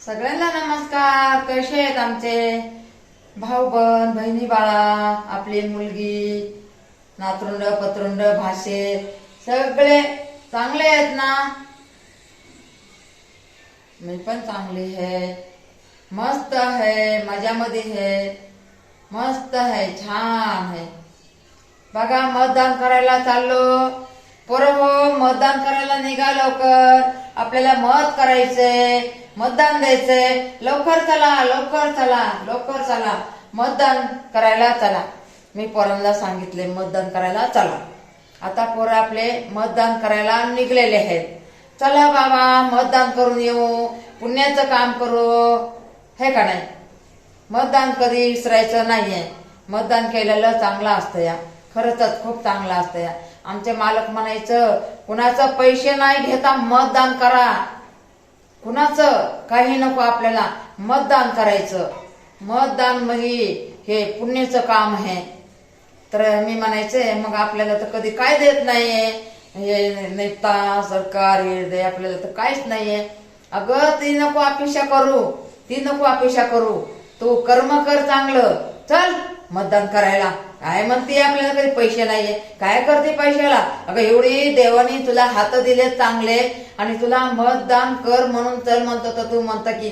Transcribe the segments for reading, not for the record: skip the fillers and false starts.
सगळ्यांना नमस्कार. कसे आहेत आमचे भाऊ बन बहिणी बाळा, आपली मुलगी, नातरुंड पतरुंड भाषे सगळे चांगले आहेत ना? मी पण चांगली है, मस्त है, मजामध्ये है, मस्त है, छान है. बघा मतदान करायला चाललो. पोरं हो, मतदान करायला निघा लवकर. आपल्याला मत करायचंय, मतदान द्यायचंय. लवकर चला, लवकर चला, लवकर चला, मतदान करायला चला. मी पोरांना सांगितले मतदान करायला चला. आता पोरं आपले मतदान करायला निघलेले आहेत. चला बाबा, मतदान करून येऊ, पुण्याचं काम करू, हे का नाही? मतदान कधी विसरायचं नाहीये. मतदान केलेलं चांगलं असतं या, खरंच खूप चांगलं असतं या. आमचे मालक म्हणायचं, कुणाचं पैसे नाही घेता मतदान करा, कुणाचं काही नको, आपल्याला मतदान करायचं. मतदान म्हणजे हे पुण्याचं काम आहे. तर मी म्हणायचे, मग आपल्याला तर कधी काय देत नाहीये हे नेता सरकार, हे दे आपल्याला तर काहीच नाहीये. अगं ती नको अपेक्षा करू, ती नको अपेक्षा करू, तू कर्म कर चांगलं. चल मतदान करायला. काय म्हणते, आपल्याला काही पैसे नाहीये, काय करते पैशाला? अगं एवढी देवानी तुला हात दिले चांगले आणि तुला मतदान कर म्हणून चल म्हणतो, तर तू म्हणता की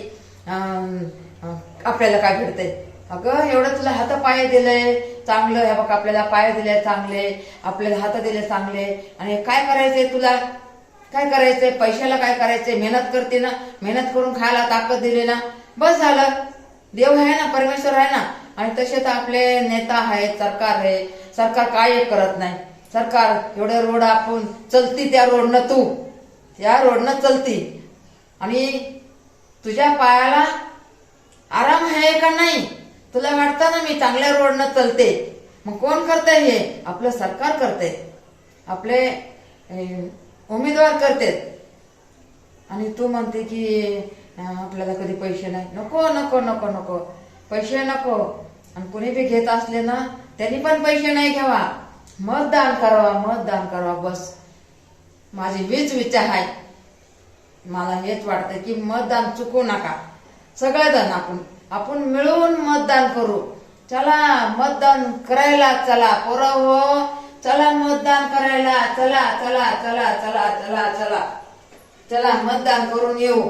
आपल्याला काय भेटते? अगं एवढं तुला हात पाय दिले चांगलं, हे बघ आपल्याला पाय दिले चांगले, आपल्याला हात दिले चांगले, आणि काय करायचंय तुला? काय करायचंय? पैशाला काय करायचंय? मेहनत करते ना, मेहनत करून खायला ताकद दिली ना, बस झालं. देव आहे ना, परमेश्वर आहे ना. आणि तसे तर आपले नेता आहेत, सरकार आहे, सरकार काय करत नाही. सरकार एवढे रोड आपण चलती, त्या रोडनं तू त्या रोडनं चलती, आणि तुझ्या पायाला आराम आहे का नाही? तुला वाटतं ना मी चांगल्या रोडनं चलते. मग कोण करते हे? आपलं सरकार करते, आपले उमेदवार करते. आणि तू म्हणते की आपल्याला कधी पैसे नाही. नको नको नको नको, पैसे नको. आणि कोणी बी घेत असले ना, त्यांनी पण पैसे नाही घ्यावा, मतदान करावा, मतदान करावा. बस माझी हीच विचार आहे. मला हेच वाटतं की मतदान चुकू नका. सगळेजण आपण मिळून मतदान करू. चला मतदान करायला चला पोरं हो, चला मतदान करायला चला चला चला चला चला चला चला मतदान करून येऊ.